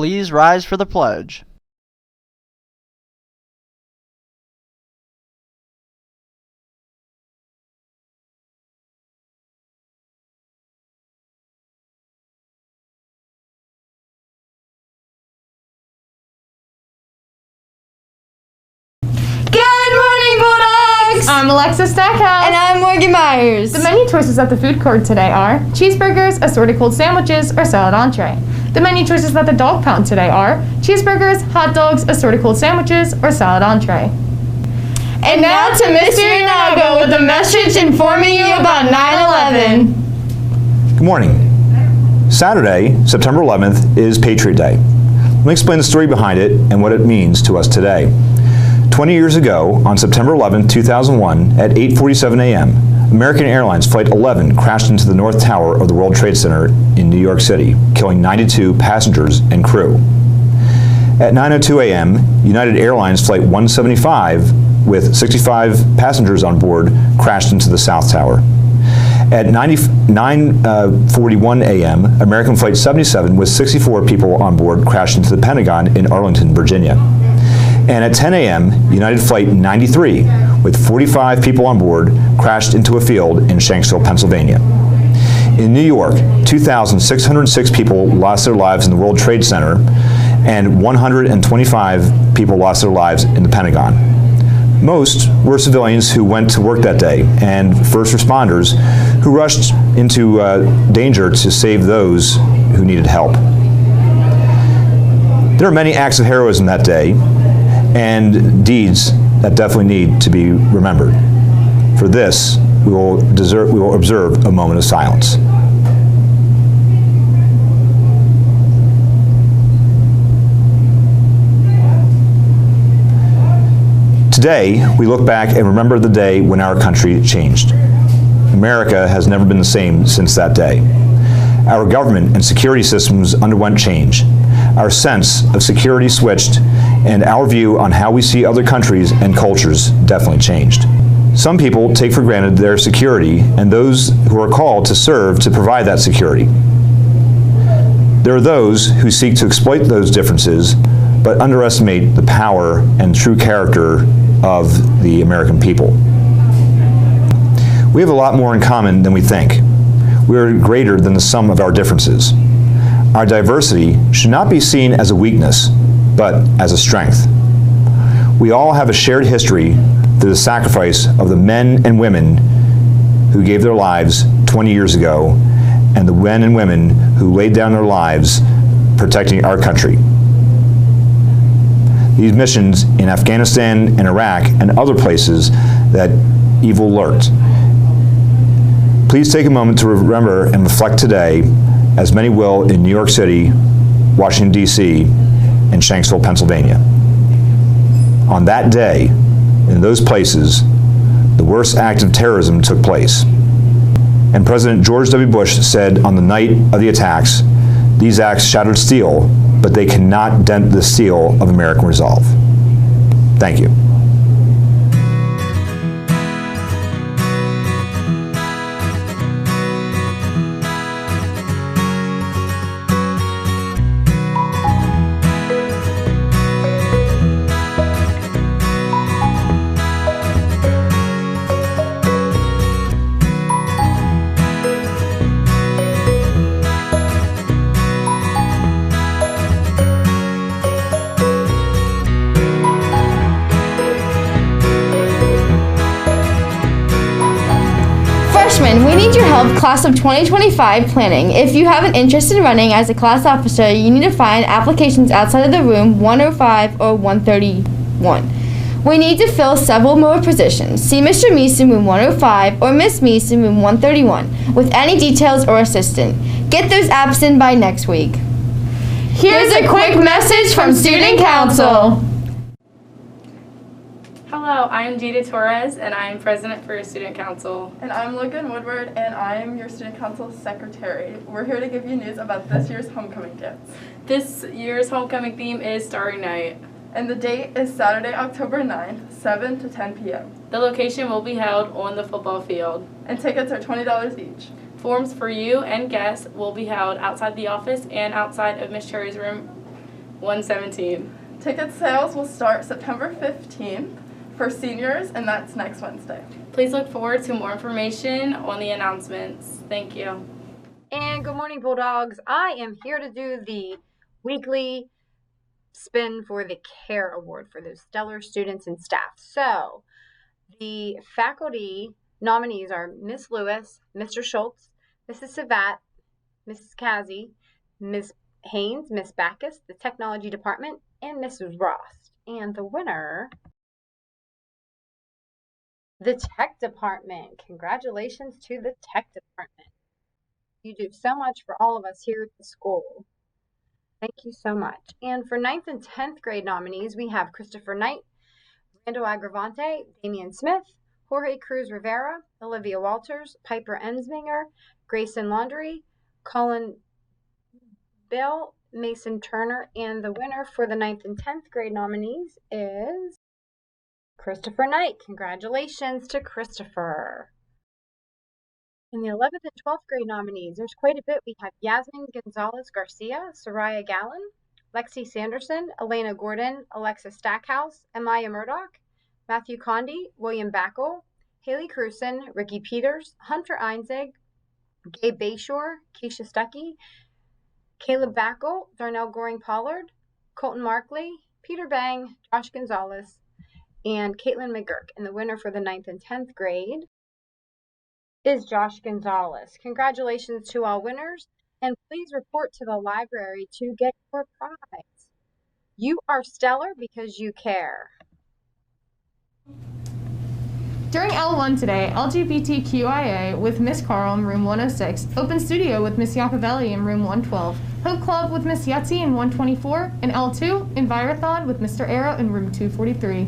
please rise for the pledge. I'm Alexa Stackhouse. And I'm Morgan Myers. The menu choices at the food court today are cheeseburgers, assorted cold sandwiches, or salad entree. The menu choices at the dog pound today are cheeseburgers, hot dogs, assorted cold sandwiches, or salad entree. And now to Mr. Inago with a message informing you about 9/11. Good morning. Saturday, September 11th is Patriot Day. Let me explain the story behind it and what it means to us today. 20 years ago, on September 11, 2001, at 8:47 a.m., American Airlines Flight 11 crashed into the North Tower of the World Trade Center in New York City, killing 92 passengers and crew. At 9:02 a.m., United Airlines Flight 175, with 65 passengers on board, crashed into the South Tower. At 9:41 a.m., American Flight 77, with 64 people on board, crashed into the Pentagon in Arlington, Virginia. And at 10 a.m., United Flight 93, with 45 people on board, crashed into a field in Shanksville, Pennsylvania. In New York, 2,606 people lost their lives in the World Trade Center, and 125 people lost their lives in the Pentagon. Most were civilians who went to work that day, and first responders who rushed into danger to save those who needed help. There are many acts of heroism that day, and deeds that definitely need to be remembered. For this, we will observe a moment of silence. Today, we look back and remember the day when our country changed. America has never been the same since that day. Our government and security systems underwent change. Our sense of security switched, and our view on how we see other countries and cultures definitely changed. Some people take for granted their security and those who are called to serve to provide that security. There are those who seek to exploit those differences, but underestimate the power and true character of the American people. We have a lot more in common than we think. We are greater than the sum of our differences. Our diversity should not be seen as a weakness, but as a strength. We all have a shared history through the sacrifice of the men and women who gave their lives 20 years ago, and the men and women who laid down their lives protecting our country. These missions in Afghanistan and Iraq and other places that evil lurked. Please take a moment to remember and reflect today, as many will in New York City, Washington, D.C., and Shanksville, Pennsylvania. On that day, in those places, the worst act of terrorism took place. And President George W. Bush said on the night of the attacks, "These acts shattered steel, but they cannot dent the steel of American resolve." Thank you. Freshmen, we need your help class of 2025 planning. If you have an interest in running as a class officer, you need to find applications outside of the room 105 or 131. We need to fill several more positions. See Mr. Meese in room 105 or Miss Meese in room 131 with any details or assistant. Get those apps in by next week. Here's a quick message from Student Council. Hello, I am Jada Torres, and I am president for Student Council. And I'm Logan Woodward, and I am your Student Council secretary. We're here to give you news about this year's homecoming gifts. This year's homecoming theme is Starry Night. And the date is Saturday, October 9th, 7 to 10 p.m. The location will be held on the football field. And tickets are $20 each. Forms for you and guests will be held outside the office and outside of Miss Cherry's room 117. Ticket sales will start September 15th for seniors, and that's next Wednesday. Please look forward to more information on the announcements. Thank you. And good morning, Bulldogs. I am here to do the weekly spin for the CARE Award for those stellar students and staff. So the faculty nominees are Miss Lewis, Mr. Schultz, Mrs. Savat, Mrs. Kazi, Ms. Haynes, Miss Backus, the Technology Department, and Mrs. Ross. And the winner, the Tech Department. Congratulations to the Tech Department. You do so much for all of us here at the school. Thank you so much. And for 9th and 10th grade nominees, we have Christopher Knight, Rando Agravante, Damian Smith, Jorge Cruz Rivera, Olivia Walters, Piper Ensminger, Grayson Laundrie, Colin Bell, Mason Turner, and the winner for the 9th and 10th grade nominees is Christopher Knight. Congratulations to Christopher. In the 11th and 12th grade nominees, there's quite a bit. We have Yasmin Gonzalez Garcia, Soraya Gallen, Lexi Sanderson, Elena Gordon, Alexa Stackhouse, Amaya Murdoch, Matthew Condi, William Backel, Haley Cruson, Ricky Peters, Hunter Einzig, Gabe Bayshore, Keisha Stuckey, Caleb Backel, Darnell Goring Pollard, Colton Markley, Peter Bang, Josh Gonzalez, and Caitlin McGurk. And the winner for the 9th and 10th grade is Josh Gonzalez. Congratulations to all winners, and please report to the library to get your prize. You are stellar because you care. During L1 today, LGBTQIA with Miss Carl in room 106, Open Studio with Miss Yacovelli in room 112, Hope Club with Miss Yetzi in 124, and L2, Envirothon with Mr. Arrow in room 243.